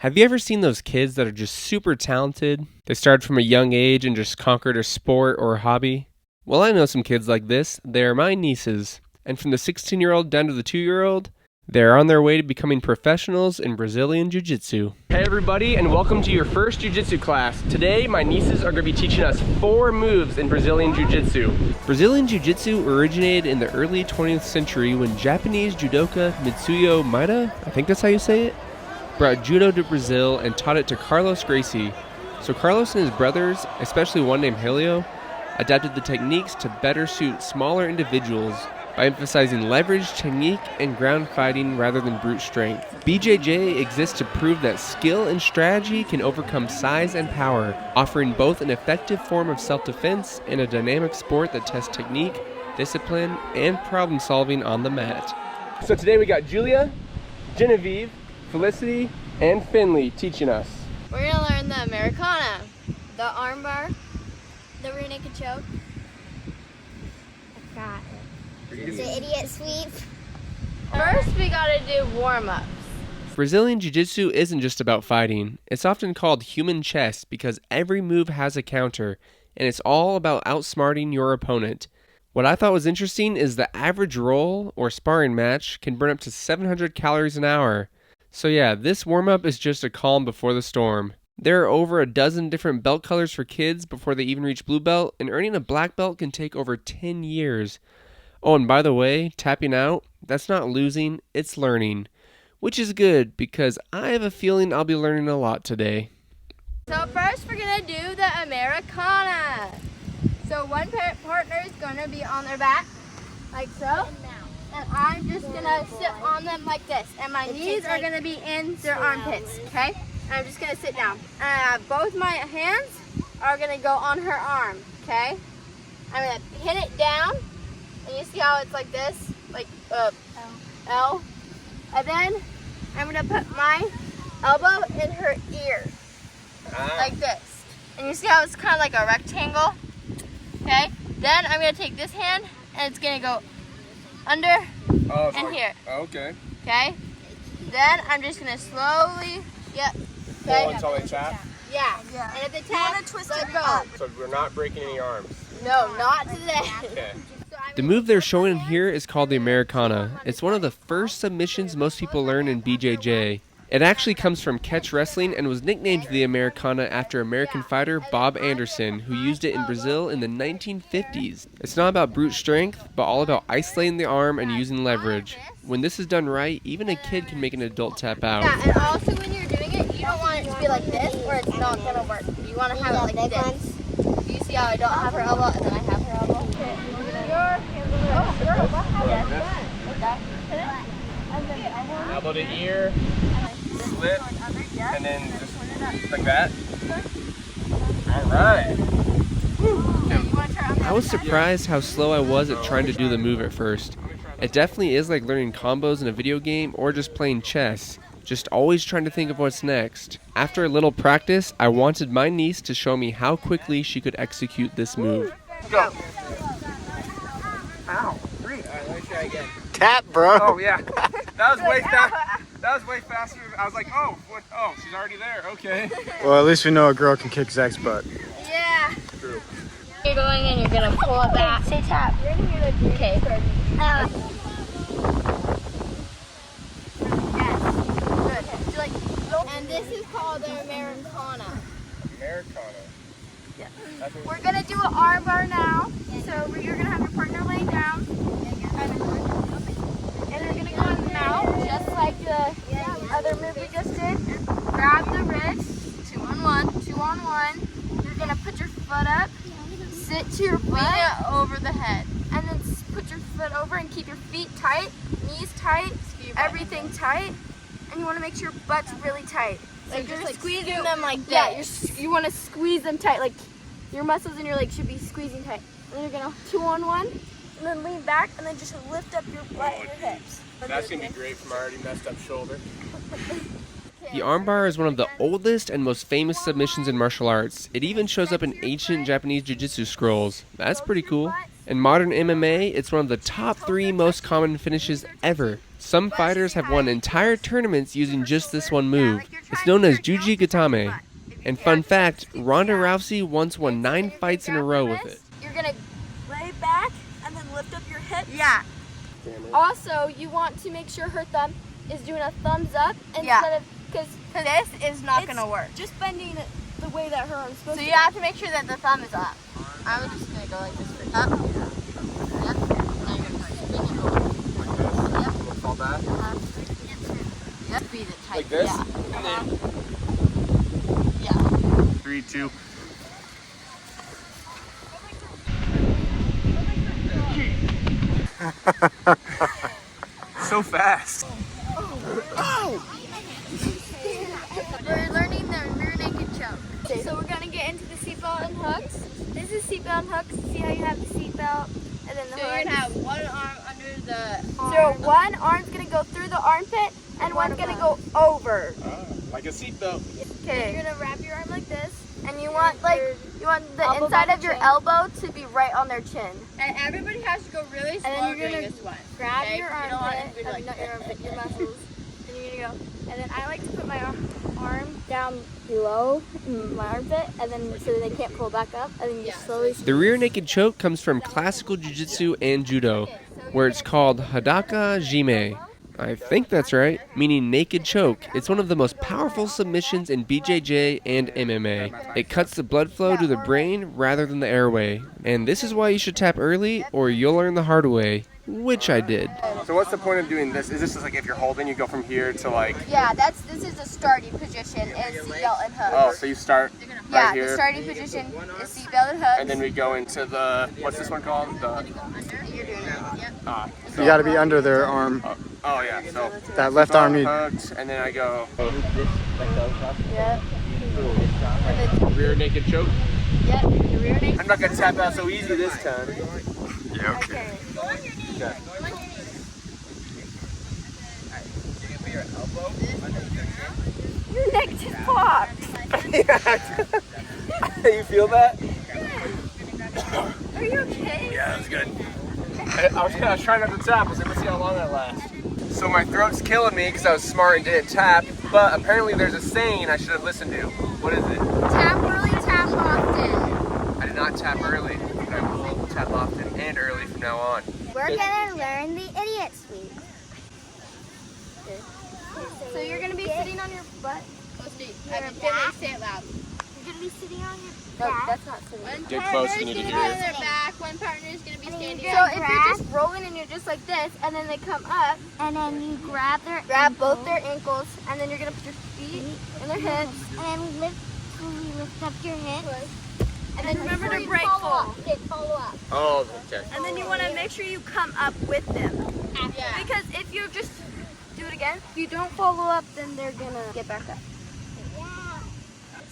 Have you ever seen those kids that are just super talented? They started from a young age and just conquered a sport or a hobby? Well, I know some kids like this. They are my nieces. And from the 16-year-old down to the 2-year-old, they're on their way to becoming professionals in Brazilian Jiu Jitsu. Hey everybody, and welcome to your first Jiu Jitsu class. Today, my nieces are going to be teaching us 4 moves in Brazilian Jiu Jitsu. Brazilian Jiu Jitsu originated in the early 20th century when Japanese judoka Mitsuyo Maeda, I think that's how you say it, brought judo to Brazil and taught it to Carlos Gracie. So Carlos and his brothers, especially one named Helio, adapted the techniques to better suit smaller individuals by emphasizing leverage, technique, and ground fighting rather than brute strength. BJJ exists to prove that skill and strategy can overcome size and power, offering both an effective form of self-defense and a dynamic sport that tests technique, discipline, and problem solving on the mat. So today we got Julia, Genevieve, Felicity, and Finley teaching us. We're going to learn the Americana, the armbar, the rear naked choke. I forgot it. The idiot sweep. First, we got to do warm-ups. Brazilian Jiu-Jitsu isn't just about fighting. It's often called human chess because every move has a counter, and it's all about outsmarting your opponent. What I thought was interesting is the average roll or sparring match can burn up to 700 calories an hour. So yeah, this warm-up is just a calm before the storm. There are over a dozen different belt colors for kids before they even reach blue belt, and earning a black belt can take over 10 years. Oh, and by the way, tapping out, that's not losing, it's learning. Which is good, because I have a feeling I'll be learning a lot today. So first we're going to do the Americana. So one partner is going to be on their back, like so. And I'm just going to sit on them like this. And my knees are going to be in their armpits, okay? And I'm just going to sit down. And both my hands are going to go on her arm, okay? I'm going to pin it down. And you see how it's like this? Like L. And then I'm going to put my elbow in her ear. Like this. And you see how it's kind of like a rectangle? Okay? Then I'm going to take this hand and it's going to go under and here. Okay. Okay? Then I'm just going to slowly, okay? Until they tap? Yeah. And if they tap, let go. So we're not breaking any arms? No, not today. Okay. The move they're showing here is called the Americana. It's one of the first submissions most people learn in BJJ. It actually comes from catch wrestling and was nicknamed the Americana after American fighter Bob Anderson, who used it in Brazil in the 1950s. It's not about brute strength, but all about isolating the arm and using leverage. When this is done right, even a kid can make an adult tap out. Yeah, and also when you're doing it, you don't want it to be like this or it's not going to work. You want to have it like this. You see how I don't have her elbow and then I have her elbow? Elbow to ear, slip, and then just like that. Alright. I was surprised how slow I was at trying to do the move at first. It definitely is like learning combos in a video game or just playing chess. Just always trying to think of what's next. After a little practice, I wanted my niece to show me how quickly she could execute this move. Go. Ow. Breathe. Alright, let me try again. Tap, bro. Oh yeah. That was way fast. That was way faster. I was like, oh, what? Oh, she's already there. Okay. Well, at least we know a girl can kick Zach's butt. Yeah. True. You're going in, you're going to pull it back. Say tap. Okay. Yes. Good. And this is called the Americana. Americana. Yeah. We're going to do an armbar now. So you're going to have your partner laying down. And you're going to go in the mouth, just like the other move we just did. Grab the wrist, 2 on 1, 2 on 1. You're going to put your foot up, sit to your butt over the head. And then put your foot over and keep your feet tight, knees tight, everything tight. And you want to make sure your butt's really tight. Like you're squeezing them like this. Yeah, you want to squeeze them tight. Like your muscles in your legs should be squeezing tight. And then you're going to 2 on 1. And then lean back and then just lift up your butt and your hips. That's going to be great for my already messed up shoulder. The armbar is one of the oldest and most famous submissions in martial arts. It even shows up in ancient Japanese jiu-jitsu scrolls. That's pretty cool. In modern MMA, it's one of the top 3 most common finishes ever. Some fighters have won entire tournaments using just this one move. It's known as Juji Gatame. And fun fact, Ronda Rousey once won 9 fights in a row with it. You're gonna lay back and then lift up your hip. Yeah. Also, you want to make sure her thumb is doing a thumbs up instead of, because this is not gonna work. Just bending it the way that her arm's supposed So to. you have to make sure that the thumb is up. I was just gonna go like this for up. Yep. Now you're gonna spin it over. Yep. Fall back. Yep. Be the tight. Like this? Yeah. 3, 2. So fast. We're learning the rear naked choke. So we're gonna get into the seatbelt and hooks. This is seatbelt and hooks. See how you have the seatbelt and then the hooks. So you're gonna have one arm under the arm. So one arm's gonna go through the armpit and one's gonna go over. Like a seatbelt. Okay. You're gonna wrap your arm like this, and you want the inside of your elbow to be right on their chin. And everybody has to go really slow. And then you're gonna grab your armpit, not your armpit, your muscles, and you're gonna go. And then I like to put my arm down below my armpit, and then so they can't pull back up, and then you slowly. The rear naked choke comes from classical jiu-jitsu and judo, where it's called Hadaka Jime. I think that's right, meaning naked choke. It's one of the most powerful submissions in BJJ and MMA. It cuts the blood flow to the brain rather than the airway. And this is why you should tap early or you'll learn the hard way, which I did. So what's the point of doing this? Is this just like if you're holding, you go from here to like... Yeah, this is the starting position is seatbelt and hook. Oh, so you start right here. The starting position is seatbelt and hook. And then we go into the... What's this one called? You're doing it. Yep. You got to be under their arm. Oh yeah, so that left arm needs hooked, and then I go. Yep. Rear naked choke. Yep. The rear naked. I'm not gonna tap out so easy this time. Yeah. Okay. Okay. Your neck just popped. You feel that? Are you okay? Yeah, that's good. I was trying not to tap. Let's see how long that lasts. So my throat's killing me because I was smart and didn't tap, but apparently there's a saying I should have listened to. What is it? Tap early, tap often. I did not tap early, but I will tap often and early from now on. We're gonna learn the idiot sweep. So you're gonna be sitting on your butt. Say it loud. You're gonna be sitting on your back. That's not sitting. Get close, you need to hear on it. their back. One partner is gonna be standing. So if you're just rolling and you're just like this, and then they come up, and then you grab both their ankles, and then you're gonna put your feet in their hips, and then lift up your hips. And then remember to break full. Okay, follow up. Oh, okay. And then you want to make sure you come up with them. Yeah. Because if you just do it again, if you don't follow up, then they're gonna get back up. Yeah.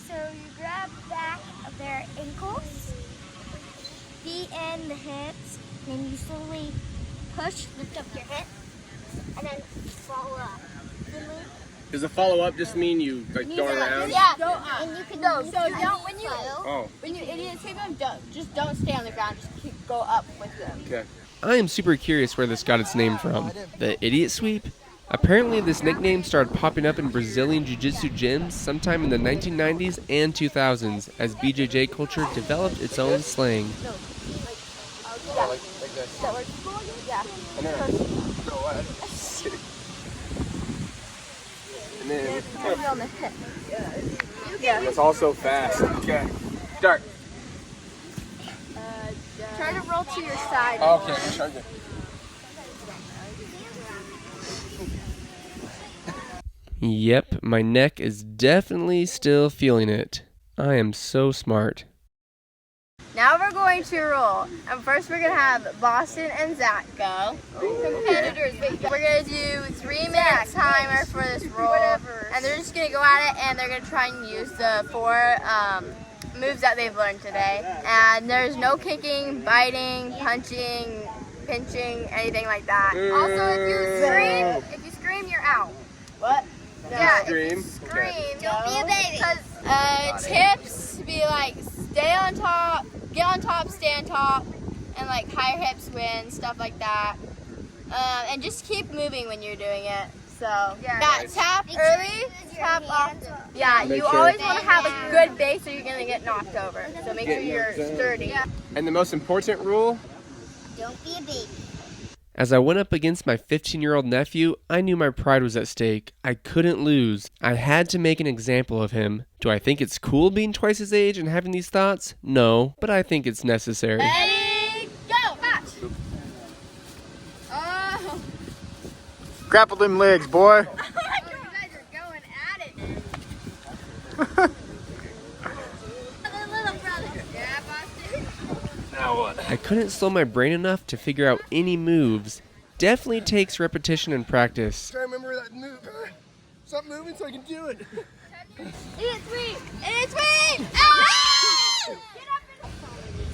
So you grab back of their ankles, feet and the hips, and then you slowly push, lift up your hips, and then follow up. Does a follow up just mean you like go around? Yeah. Go up. And you can No, use so your don't when you Oh, idiot sweep them, don't stay on the ground. Just go up with them. okay. I am super curious where this got its name from. The idiot sweep? Apparently this nickname started popping up in Brazilian Jiu Jitsu gyms sometime in the 1990s and 2000s as BJJ culture developed its own slang. Like this. That works. Yeah. And then and then Put it on the hip. it's all so fast. Okay. Start. Try to roll to your side. Okay, charge it. Yep, my neck is definitely still feeling it. I am so smart. Now we're going to roll. And first we're going to have Boston and Zach go. Competitors. We're going to do 3-minute timer for this roll. And they're just going to go at it and they're going to try and use the 4 moves that they've learned today. And there's no kicking, biting, punching, pinching, anything like that. Also, if you scream, you're out. What? Yeah, Scream. if you scream, Don't be a baby. Because tips be like, stay on top, get on top, stay on top, and like higher hips win, stuff like that. And just keep moving when you're doing it. So yeah, tap early, tap often. Yeah, you always want to have a good base or you're gonna get knocked over. So make sure you're sturdy. And the most important rule? Don't be a baby. As I went up against my 15-year-old nephew, I knew my pride was at stake. I couldn't lose. I had to make an example of him. Do I think it's cool being twice his age and having these thoughts? No, but I think it's necessary. Ready, go, match. Oh. Grapple them legs, boy. Oh my God, you guys are going at it. The little brother. Yeah, Boston. Now what? I couldn't slow my brain enough to figure out any moves. Definitely takes repetition and practice. Try to remember that move. Stop moving so I can do it. It's sweet. It's sweet. Ah! Get up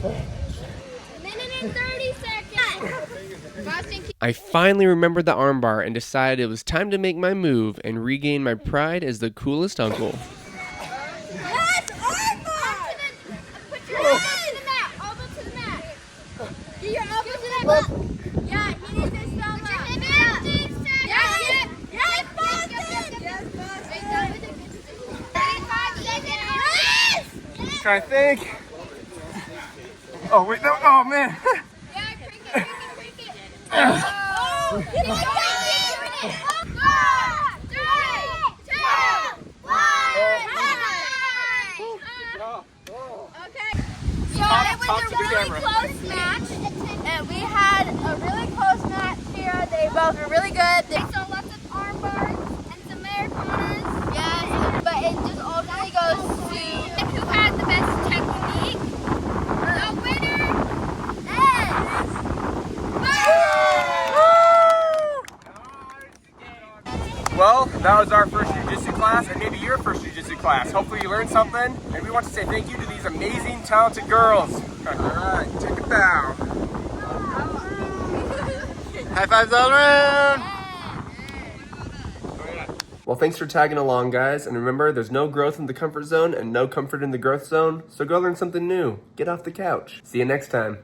in a minute and 30 seconds. Boston, I finally remembered the armbar and decided it was time to make my move and regain my pride as the coolest uncle. yes, armbar. Put your elbow to the mat. Elbow to the mat. Get your elbow to that mat. Yeah, he needs his thumb up. Put your hands up. Yeah, get it. Yes, Boston. Yes, Boston. 35 seconds. Trying to think. Oh, wait, no. Oh, man. Yeah, crank it. Oh, get it going. 4, 3, 2, 1. Okay. So it was a really close match, and we had a really close match here. They both were really good. They saw lots of arm bars and some Americanas. Yes, but it just ultimately goes to who had the best technique. The winner is. Well, that was our first jiu-jitsu class, and maybe your first jiu-jitsu class. Hopefully you learned something, and we want to say thank you to these amazing, talented girls. All right, take it down. High fives all around. Well, thanks for tagging along, guys. And remember, there's no growth in the comfort zone and no comfort in the growth zone. So go learn something new. Get off the couch. See you next time.